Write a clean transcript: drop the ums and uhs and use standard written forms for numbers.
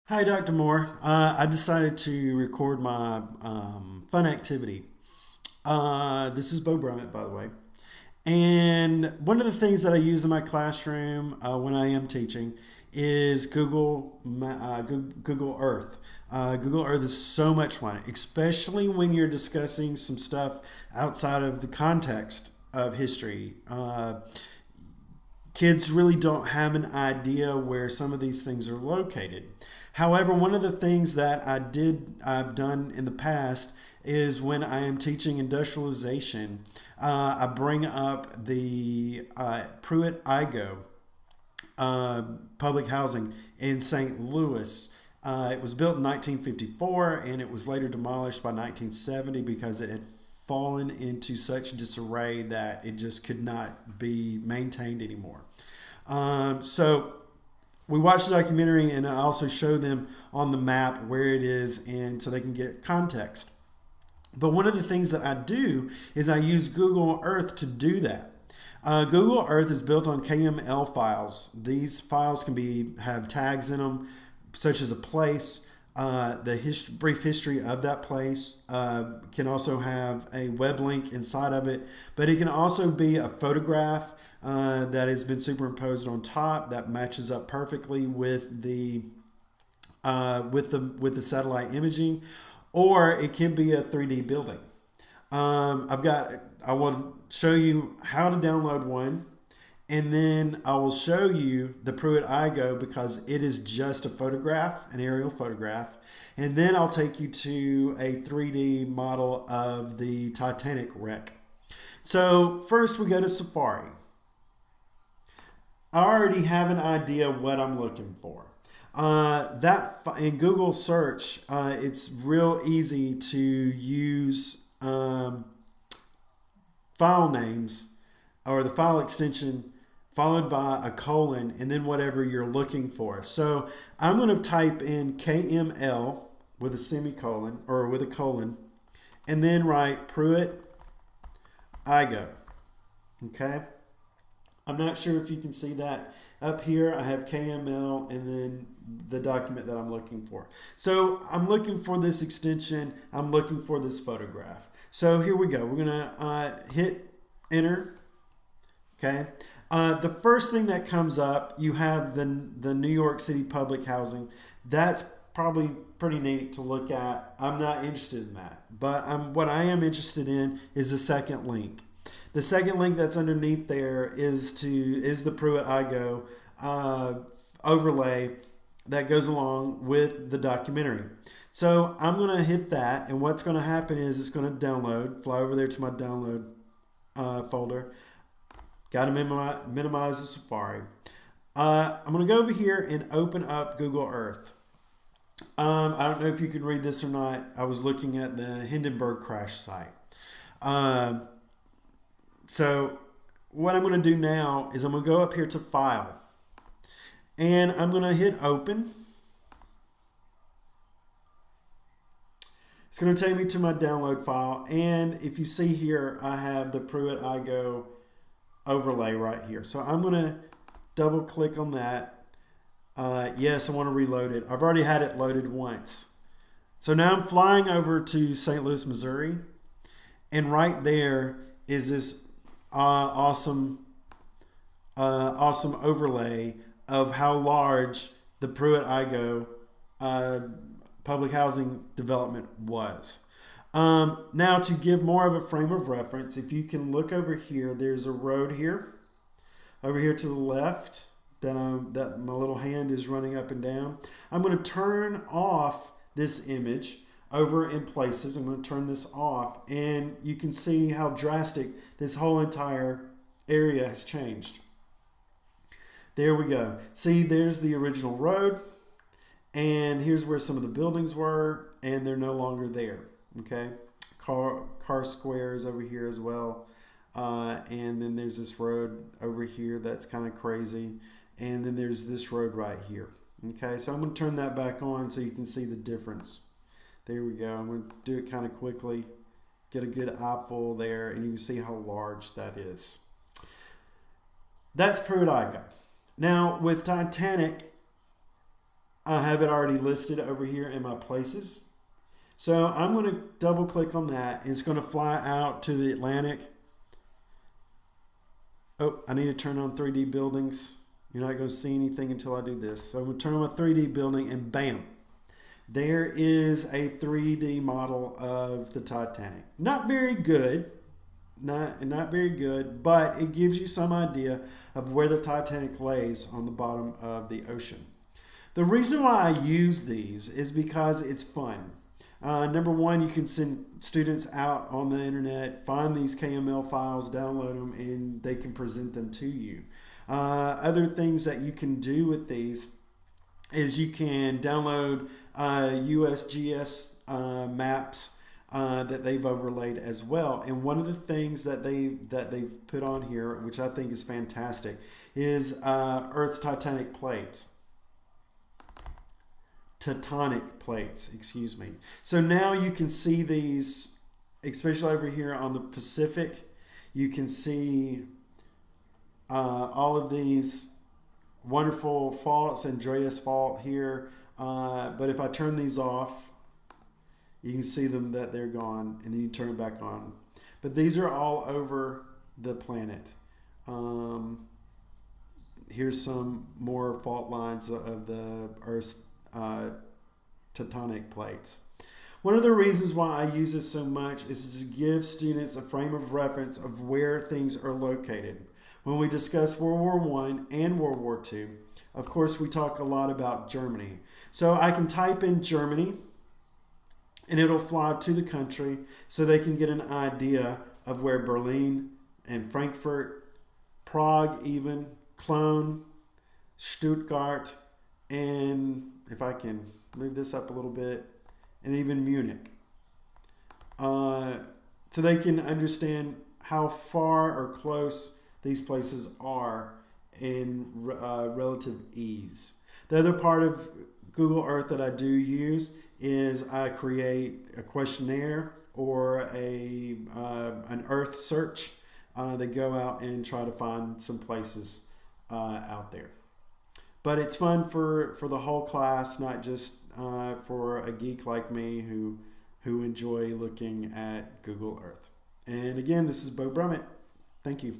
Hi, Dr. Moore. I decided to record my fun activity. This is Bo Brummett, by the way. And one of the things that I use in my classroom when I am teaching is Google Earth. Google Earth is so much fun, especially when you're discussing some stuff outside of the context of history. Kids really don't have an idea where some of these things are located. However, one of the things that I've done in the past is when I am teaching industrialization, I bring up the Pruitt-Igoe public housing in St. Louis. It was built in 1954 and it was later demolished by 1970 because it had fallen into such disarray that it just could not be maintained anymore. So we watch the documentary and I also show them on the map where it is and so they can get context. But one of the things that I do is I use Google Earth to do that. Google Earth is built on KML files. These files can have tags in them, such as a place, the brief history of that place. Can also have a web link inside of it, but it can also be a photograph that has been superimposed on top that matches up perfectly with the satellite imaging, or it can be a 3D building. I want to show you how to download one, and then I will show you the Pruitt-Igoe because it is just a photograph, an aerial photograph, and then I'll take you to a 3D model of the Titanic wreck. So first we go to Safari. I already have an idea what I'm looking for. That in Google search, it's real easy to use file names or the file extension followed by a colon and then whatever you're looking for. So I'm going to type in KML with a semicolon or with a colon and then write Pruitt-Igoe. Okay. I'm not sure if you can see that. Up here I have KML and then the document that I'm looking for. So I'm looking for this extension. I'm looking for this photograph. So here we go. We're going to hit enter. Okay. The first thing that comes up, you have the New York City public housing. That's probably pretty neat to look at. I'm not interested in that. But what I am interested in is the second link. The second link that's underneath there is the Pruitt-Igoe overlay that goes along with the documentary. So I'm going to hit that, and what's going to happen is it's going to download. Fly over there to my download folder. Got to minimize the Safari. I'm going to go over here and open up Google Earth. I don't know if you can read this or not. I was looking at the Hindenburg crash site. So what I'm going to do now is I'm going to go up here to File. And I'm going to hit Open. It's going to take me to my download file. And if you see here, I have the Pruitt-Igoe overlay right here. So I'm going to double click on that. Yes, I want to reload it. I've already had it loaded once. So now I'm flying over to St. Louis, Missouri. And right there is this awesome overlay of how large the Pruitt-Igoe public housing development was. Now to give more of a frame of reference, if you can look over here, there's a road here, over here to the left that my little hand is running up and down. I'm going to turn off this image over in places. I'm going to turn this off and you can see how drastic this whole entire area has changed. There we go. See, there's the original road and here's where some of the buildings were and they're no longer there. Okay, car squares over here as well, and then there's this road over here that's kind of crazy, and then there's this road right here. Okay, so I'm going to turn that back on so you can see the difference. There we go. I'm going to do it kind of quickly, get a good eyeful there, and you can see how large that is. That's Pruitt-Igoe. Now with Titanic, I have it already listed over here in my places. So I'm going to double click on that. And it's going to fly out to the Atlantic. Oh, I need to turn on 3D buildings. You're not going to see anything until I do this. So I'm going to turn on my 3D building and bam. There is a 3D model of the Titanic. Not very good. Not very good, but it gives you some idea of where the Titanic lays on the bottom of the ocean. The reason why I use these is because it's fun. Number one, you can send students out on the internet, find these KML files, download them, and they can present them to you. Other things that you can do with these is you can download USGS maps that they've overlaid as well. And one of the things that they've put on here, which I think is fantastic, is Earth's tectonic plates. Tectonic plates, excuse me. So now you can see these, especially over here on the Pacific. You can see all of these wonderful faults, Andreas Fault here. But if I turn these off, you can see them that they're gone, and then you turn it back on. But these are all over the planet. Here's some more fault lines of the Earth's tectonic plates. One of the reasons why I use this so much is to give students a frame of reference of where things are located. When we discuss World War I and World War II, of course, we talk a lot about Germany. So I can type in Germany, and it'll fly to the country so they can get an idea of where Berlin and Frankfurt, Prague even, Cologne, Stuttgart, and if I can move this up a little bit, and even Munich. So they can understand how far or close these places are in relative ease. The other part of Google Earth that I do use is I create a questionnaire or an Earth search that go out and try to find some places out there. But it's fun for the whole class, not just for a geek like me who enjoy looking at Google Earth. And again, this is Beau Brummett. Thank you.